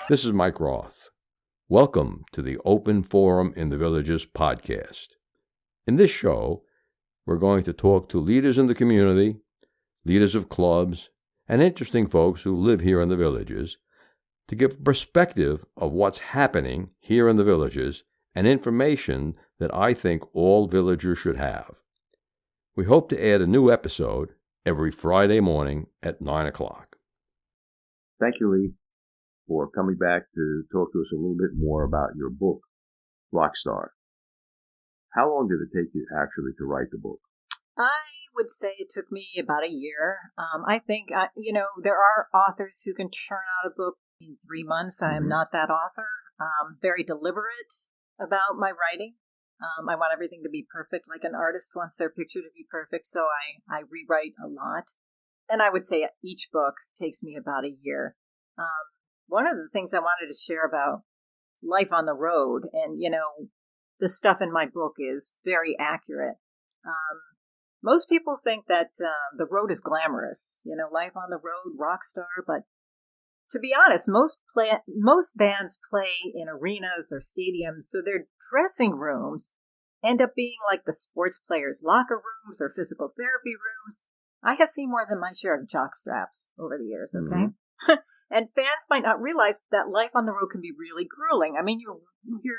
This is Mike Roth. Welcome to the Open Forum in the Villages podcast. In this show, we're going to talk to leaders in the community, leaders of clubs, and interesting folks who live here in the villages to give a perspective of what's happening here in the villages and information that I think all villagers should have. We hope to add a new episode every Friday morning at 9 o'clock. Thank you, Leigh, for coming back to talk to us a little bit more about your book, Rockstar. How long did it take you actually to write the book? I would say it took me about a year. I think, there are authors who can churn out a book in 3 months. I am not that author. Very deliberate about my writing. I want everything to be perfect, like an artist wants their picture to be perfect, so I rewrite a lot. And I would say each book takes me about a year. One of the things I wanted to share about life on the road, and, the stuff in my book is very accurate. Most people think that the road is glamorous, life on the road, rock star. But to be honest, most bands play in arenas or stadiums, so their dressing rooms end up being like the sports players' locker rooms or physical therapy rooms. I have seen more than my share of jock straps over the years, okay? And fans might not realize that life on the road can be really grueling. I mean, you're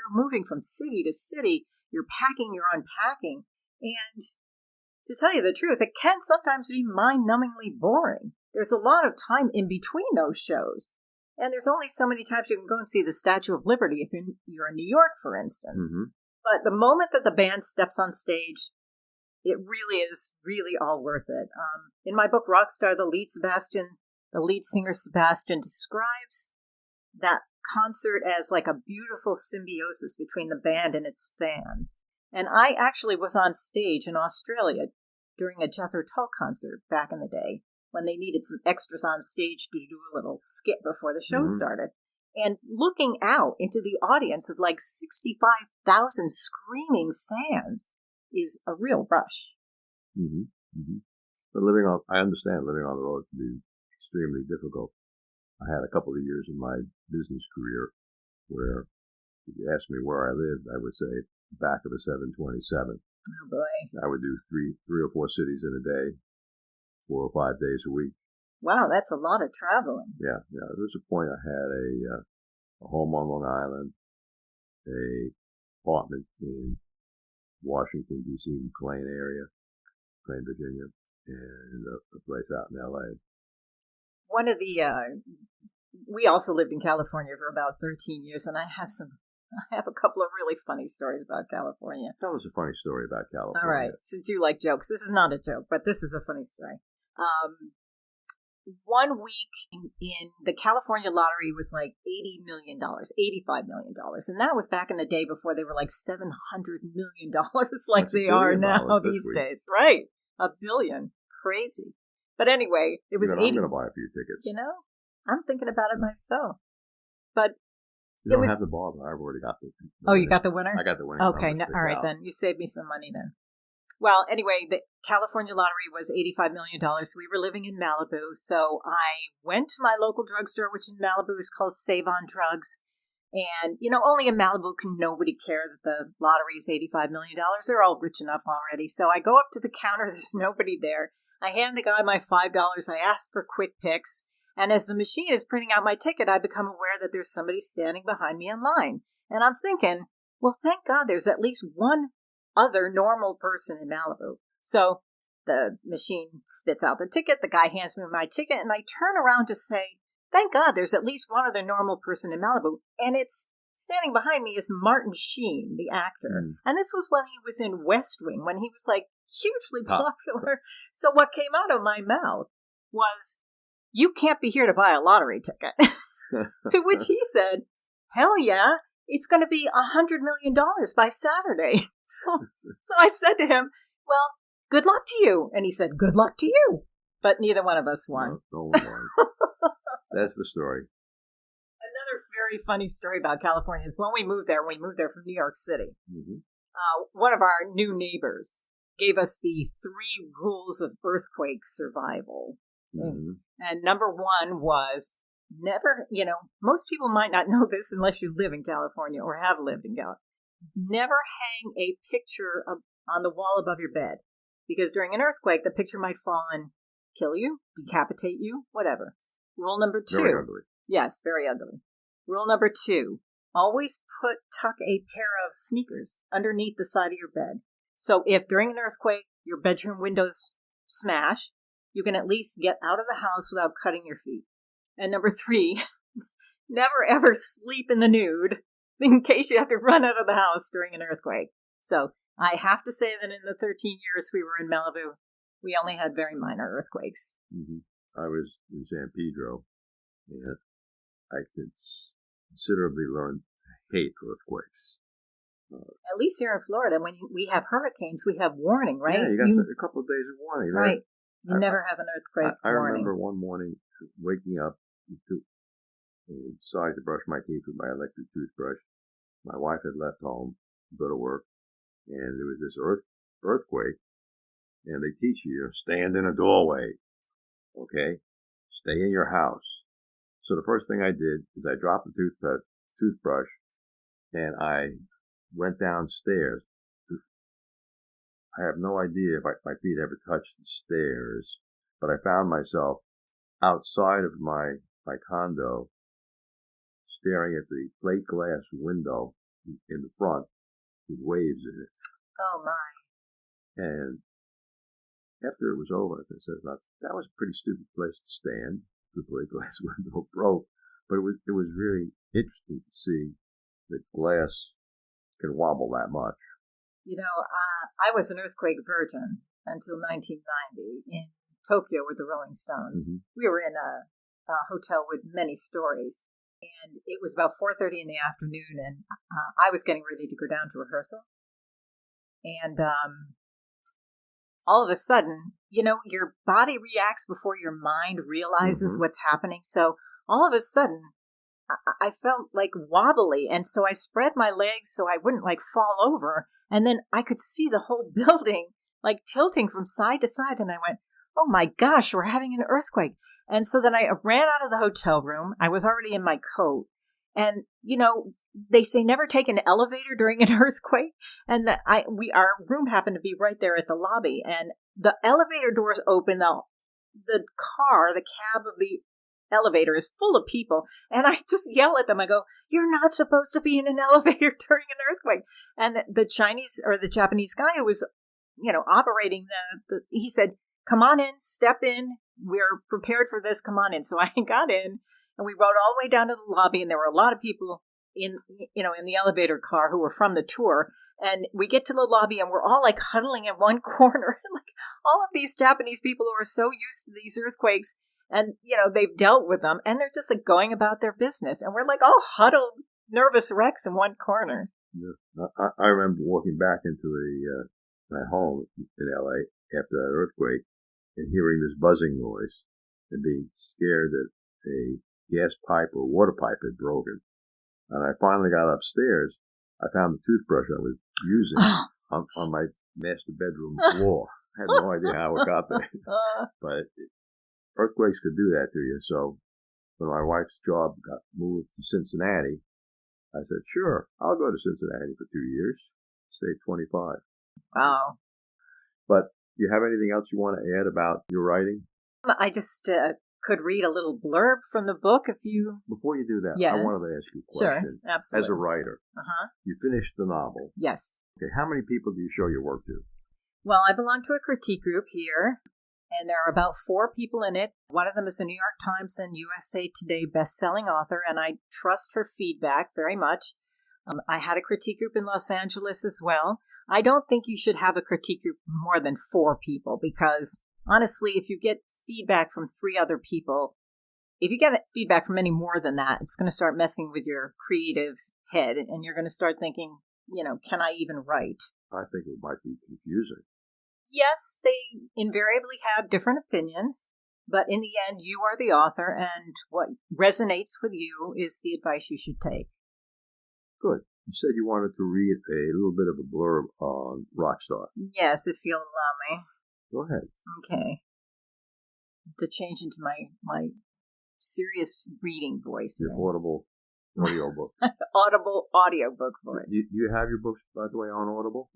moving from city to city, you're packing, you're unpacking, and to tell you the truth, it can sometimes be mind-numbingly boring. There's a lot of time in between those shows, and there's only so many times you can go and see the Statue of Liberty if you're in New York, for instance. But the moment that the band steps on stage, it really is all worth it. In my book, Rockstar, the lead singer Sebastian describes that concert as like a beautiful symbiosis between the band and its fans. And I actually was on stage in Australia during a Jethro Tull concert back in the day when they needed some extras on stage to do a little skit before the show started. And looking out into the audience of like 65,000 screaming fans is a real rush. But I understand living on the road can be extremely difficult. I had a couple of years in my business career where if you asked me where I lived, I would say back of a 727. Oh boy. I would do three or four cities in a day, 4 or 5 days a week. Wow, that's a lot of traveling. Yeah. There was a point I had a home on Long Island, a apartment in Washington, D.C., McLean area, McLean, Virginia, and a place out in L.A. One of the, we also lived in California for about 13 years, and I have a couple of really funny stories about California. Tell us a funny story about California. All right, since you like jokes. This is not a joke, but this is a funny story. 1 week in the California lottery was like $80 million, $85 million. And that was back in the day before they were like $700 million like That's they are now these days. Right. $1 billion. Crazy. But anyway, it was I'm going to buy a few tickets. I'm thinking about it myself. But you don't have the ball, but I've already got the Oh, you got the winner? I got the winner. Okay, all right then. You saved me some money then. Well, anyway, the California lottery was $85 million. We were living in Malibu, so I went to my local drugstore, which in Malibu is called Save On Drugs. And, only in Malibu can nobody care that the lottery is $85 million. They're all rich enough already. So I go up to the counter. There's nobody there. I hand the guy my $5. I ask for quick picks. And as the machine is printing out my ticket, I become aware that there's somebody standing behind me in line. And I'm thinking, well, thank God there's at least one other normal person in Malibu. So the machine spits out the ticket. The guy hands me my ticket. And I turn around to say, thank God there's at least one other normal person in Malibu. And it's standing behind me is Martin Sheen, the actor. And this was when he was in West Wing, when he was like hugely popular. So what came out of my mouth was, you can't be here to buy a lottery ticket. To which he said, hell yeah, it's going to be $100 million by Saturday. So I said to him, well, good luck to you. And he said, good luck to you. But neither one of us won. No one won. That's the story. Another very funny story about California is when we moved there from New York City. One of our new neighbors gave us the 3 rules of earthquake survival. And number 1 was never, most people might not know this unless you live in California or have lived in California. Never hang a picture on the wall above your bed, because during an earthquake, the picture might fall and kill you, decapitate you, whatever. Rule number 2. Very ugly. Yes, very ugly. Rule number 2, always tuck a pair of sneakers underneath the side of your bed. So if during an earthquake, your bedroom windows smash, you can at least get out of the house without cutting your feet. And number 3, never ever sleep in the nude in case you have to run out of the house during an earthquake. So I have to say that in the 13 years we were in Malibu, we only had very minor earthquakes. Mm-hmm. I was in San Pedro, and I considerably learned to hate earthquakes. At least here in Florida, when we have hurricanes, we have warning, right? Yeah, you got a couple of days of warning. Right. You never have an earthquake I warning. remember one morning waking up and decided to brush my teeth with my electric toothbrush. My wife had left home to go to work, and there was this earthquake, and they teach you, stand in a doorway, okay? Stay in your house. So the first thing I did is I dropped the toothbrush, and I went downstairs. I have no idea if my feet ever touched the stairs, but I found myself outside of my condo, staring at the plate glass window in the front with waves in it. Oh, my. And after it was over, I said, that was a pretty stupid place to stand. The plate glass window broke. But it was really interesting to see that glass can wobble that much. I was an earthquake virgin until 1990 in Tokyo with the Rolling Stones. Mm-hmm. We were in a hotel with many stories, and it was about 4:30 in the afternoon, and I was getting ready to go down to rehearsal. And all of a sudden, your body reacts before your mind realizes mm-hmm. what's happening. So all of a sudden, I felt like wobbly, and so I spread my legs so I wouldn't fall over, and then I could see the whole building tilting from side to side, and I went, oh my gosh, we're having an earthquake. And so then I ran out of the hotel room. I was already in my coat, and they say never take an elevator during an earthquake, and our room happened to be right there at the lobby, and the elevator doors open, the cab of the elevator is full of people, and I just yell at them. I go, you're not supposed to be in an elevator during an earthquake. And the Chinese or the Japanese guy who was operating he said, come on in, step in, we're prepared for this, come on in. So I got in, and we rode all the way down to the lobby, and there were a lot of people in the elevator car who were from the tour. And we get to the lobby, and we're all huddling in one corner. All of these Japanese people who are so used to these earthquakes, and, they've dealt with them, and they're just going about their business. And we're all huddled, nervous wrecks in one corner. Yeah. I remember walking back into my home in L.A. after that earthquake and hearing this buzzing noise and being scared that a gas pipe or water pipe had broken. And I finally got upstairs. I found the toothbrush I was using on my master bedroom floor. I had no idea how it got there. But earthquakes could do that to you. So when my wife's job got moved to Cincinnati, I said, sure, I'll go to Cincinnati for 2 years. Stay 25. Wow. But do you have anything else you want to add about your writing? I just could read a little blurb from the book if you... Before you do that, yes. I wanted to ask you a question. Sure, absolutely. As a writer, you finished the novel. Yes. Okay, how many people do you show your work to? Well, I belong to a critique group here, and there are about 4 people in it. One of them is a New York Times and USA Today best-selling author, and I trust her feedback very much. I had a critique group in Los Angeles as well. I don't think you should have a critique group more than 4 people, because honestly, if you get feedback from 3 other people, if you get feedback from any more than that, it's going to start messing with your creative head, and you're going to start thinking, can I even write? I think it might be confusing. Yes, they invariably have different opinions, but in the end, you are the author, and what resonates with you is the advice you should take. Good. You said you wanted to read a little bit of a blurb on Rockstar. Yes, if you'll allow me. Go ahead. Okay. To change into my serious reading voice. The Audible audiobook. Audible audiobook voice. Do you have your books, by the way, on Audible?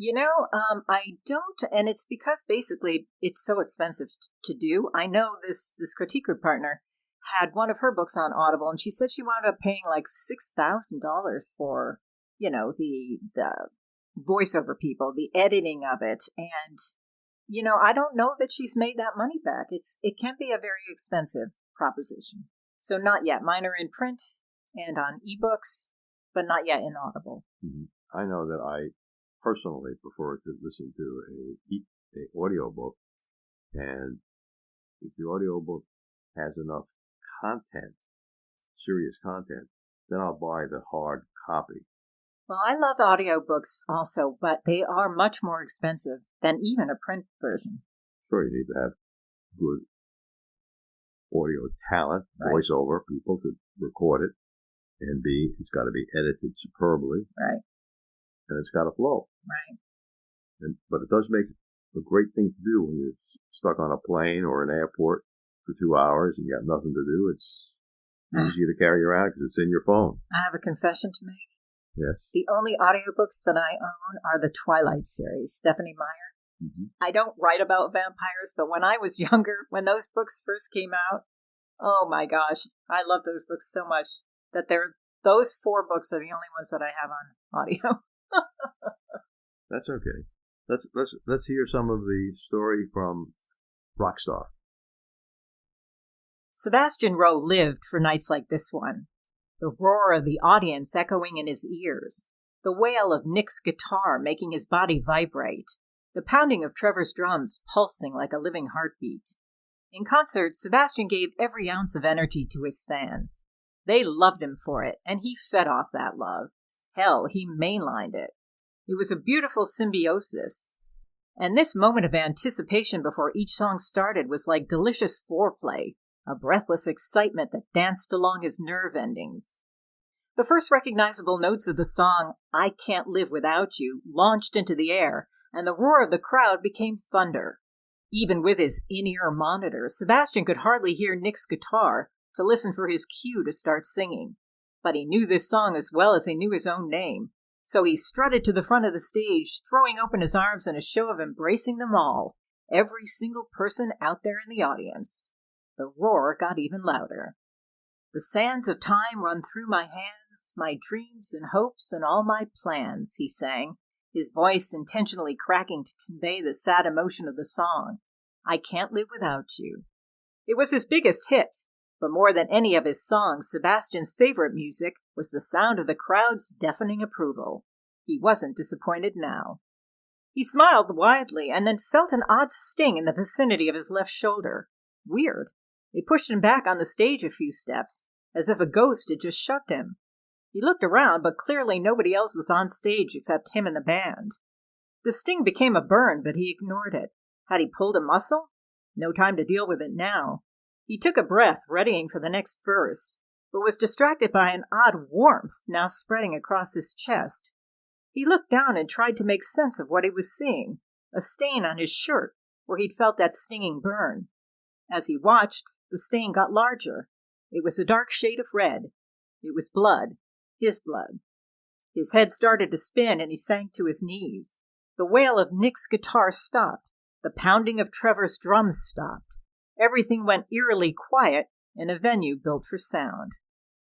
I don't, and it's because basically it's so expensive to do. I know this critique group partner had one of her books on Audible, and she said she wound up paying like $6,000 for, the voiceover people, the editing of it, and I don't know that she's made that money back. It can be a very expensive proposition. So not yet. Mine are in print and on ebooks, but not yet in Audible. Mm-hmm. I know that I personally prefer to listen to a audiobook, and if the audiobook has enough content, serious content, then I'll buy the hard copy. Well, I love audiobooks also, but they are much more expensive than even a print version. Sure, you need to have good audio talent, right. Voiceover people to record it, and it's got to be edited superbly. Right. And it's got to flow. Right. But it does make a great thing to do when you're stuck on a plane or an airport for 2 hours and you got nothing to do. It's easy to carry around because it's in your phone. I have a confession to make. Yes. The only audiobooks that I own are the Twilight series, Stephanie Meyer. Mm-hmm. I don't write about vampires, but when I was younger, when those books first came out, oh my gosh, I love those books so much that those 4 books are the only ones that I have on audio. That's okay. Let's hear some of the story from Rockstar. Sebastian Rowe lived for nights like this one. The roar of the audience echoing in his ears, the wail of Nick's guitar making his body vibrate, the pounding of Trevor's drums pulsing like a living heartbeat. In concert, Sebastian gave every ounce of energy to his fans. They loved him for it, and he fed off that love. Hell, he mainlined it. It was a beautiful symbiosis. And this moment of anticipation before each song started was like delicious foreplay, a breathless excitement that danced along his nerve endings. The first recognizable notes of the song, I Can't Live Without You, launched into the air, and the roar of the crowd became thunder. Even with his in-ear monitor, Sebastian could hardly hear Nick's guitar to listen for his cue to start singing. But he knew this song as well as he knew his own name, so he strutted to the front of the stage, throwing open his arms in a show of embracing them all, every single person out there in the audience. The roar got even louder. The sands of time run through my hands, my dreams and hopes and all my plans, he sang, his voice intentionally cracking to convey the sad emotion of the song. I Can't Live Without You. It was his biggest hit, but more than any of his songs, Sebastian's favorite music was the sound of the crowd's deafening approval. He wasn't disappointed now. He smiled widely and then felt an odd sting in the vicinity of his left shoulder. Weird. It pushed him back on the stage a few steps, as if a ghost had just shoved him. He looked around, but clearly nobody else was on stage except him and the band. The sting became a burn, but he ignored it. Had he pulled a muscle? No time to deal with it now. He took a breath, readying for the next verse, but was distracted by an odd warmth now spreading across his chest. He looked down and tried to make sense of what he was seeing, a stain on his shirt where he'd felt that stinging burn. As he watched, the stain got larger. It was a dark shade of red. It was blood. His blood. His head started to spin and he sank to his knees. The wail of Nick's guitar stopped. The pounding of Trevor's drums stopped. Everything went eerily quiet in a venue built for sound.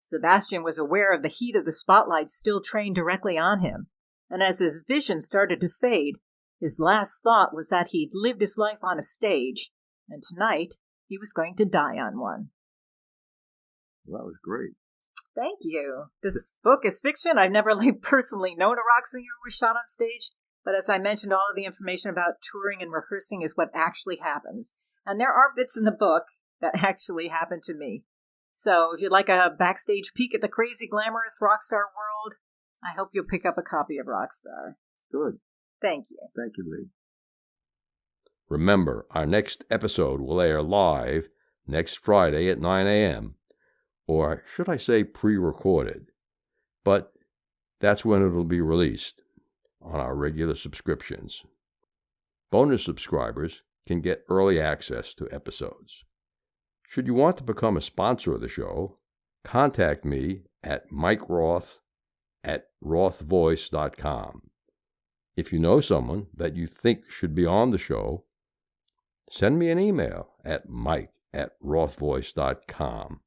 Sebastian was aware of the heat of the spotlight still trained directly on him, and as his vision started to fade, his last thought was that he'd lived his life on a stage, and tonight he was going to die on one. Well, that was great. Thank you. This book is fiction. I've never personally known a rock singer who was shot on stage, but as I mentioned, all of the information about touring and rehearsing is what actually happens. And there are bits in the book that actually happened to me. So if you'd like a backstage peek at the crazy, glamorous Rockstar world, I hope you'll pick up a copy of Rockstar. Good. Thank you. Thank you, Leigh. Remember, our next episode will air live next Friday at 9 a.m., or should I say pre-recorded, but that's when it'll be released on our regular subscriptions. Bonus subscribers can get early access to episodes. Should you want to become a sponsor of the show, contact me at mikeroth@rothvoice.com. If you know someone that you think should be on the show, send me an email at mike@rothvoice.com.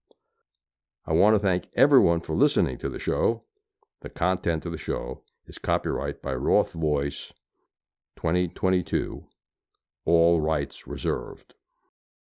I want to thank everyone for listening to the show. The content of the show is copyright by Roth Voice 2022, all rights reserved.